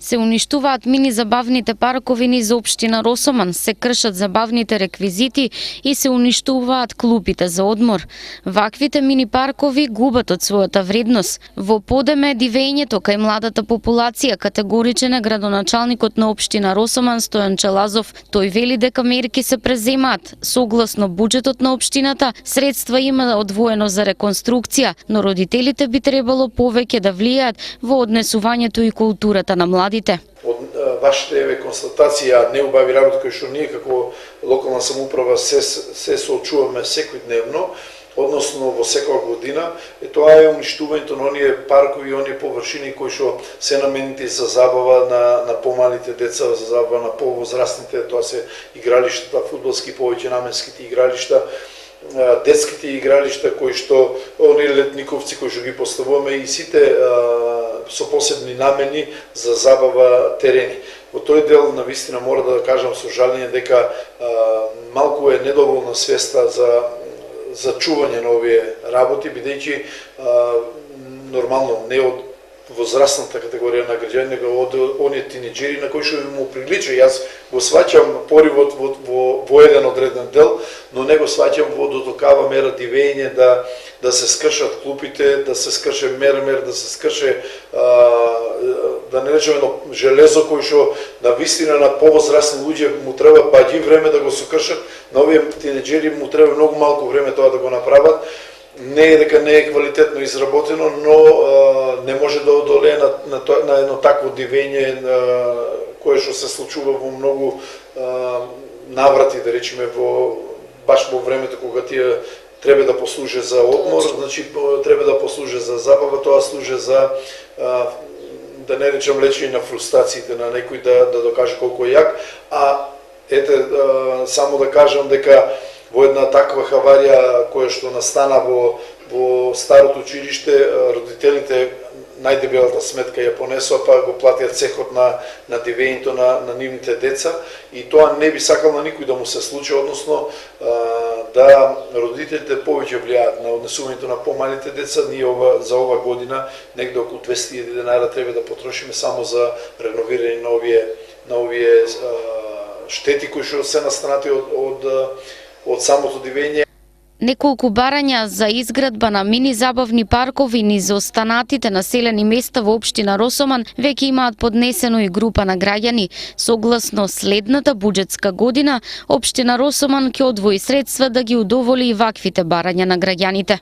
Се уништуваат мини забавните паркови низ општина Росоман, се кршат забавните реквизити и се уништуваат клупите за одмор. Ваквите мини паркови губат од својата вредност. Во подеме дивењето кај младата популација категоричен е градоначалникот на општина Росоман Стојан Челазов. Тој вели дека мерки се преземаат. Согласно буџетот на општината, средства има одвоено за реконструкција, но родителите би требало повеќе да влијаат во однесувањето и културата на младите. Од вашите констатации, неубави работи кои што ние како локална самоуправа се соочуваме секојдневно, односно во секоја година, тоа е уништувањето на оние паркови, оние површини кои што се наменети за забава на помалите деца, за забава на повозрастните, тоа се игралиштата, фудбалски повеќе наменските игралишта, детските игралишта кои што оние летниковци кои што ги поставуваме и сите со посебни намени за забава терени. Во тој дел навистина мора да кажам со жалење дека малку е недоволна свеста за чување на овие работи, бидејќи нормално не од возрастната категорија на граѓани, него од оние тинеџери на кои што му прилича. Јас го сваќам поривот во еден одреден дел, но не го сваќам во до такава мера дивење да се скршат клупите, да се скрше мермер, да се скрше да не речеме едно железо кој што на вистина на повозрастни луѓе му треба баѓи време да го сокршат, на овие тинеџери му треба многу малку време тоа да го направат. Не е дека не е квалитетно изработено, но не може да одолее на едно такво дивење кое што се случува во многу наврати, да речеме, баш во времето кога тие треба да послужи за одмор, значи треба да послужи за забава, тоа служи за да не речем лечење на фрустрациите на некој да докаже колку е јак, само да кажам дека во една таква хаварија која што настана во старото училиште, родителите најдебелата сметка ја понесоа, па го платија цехот на дивењето на нивните деца, и тоа не би сакал на никој да му се случи, односно да родителите повеќе влијаат на однесувањето на помалите деца. Ние за ова година негде околу 200.000 денари треба да потрошиме само за реновирање на овие штети кои што се настанати од самото дивење. Неколку барања за изградба на мини забавни паркови низ останатите населени места во општина Росоман веќе имаат поднесено и група на граѓани. Согласно следната буџетска година, општина Росоман ќе одвои средства да ги удоволи и ваквите барања на граѓаните.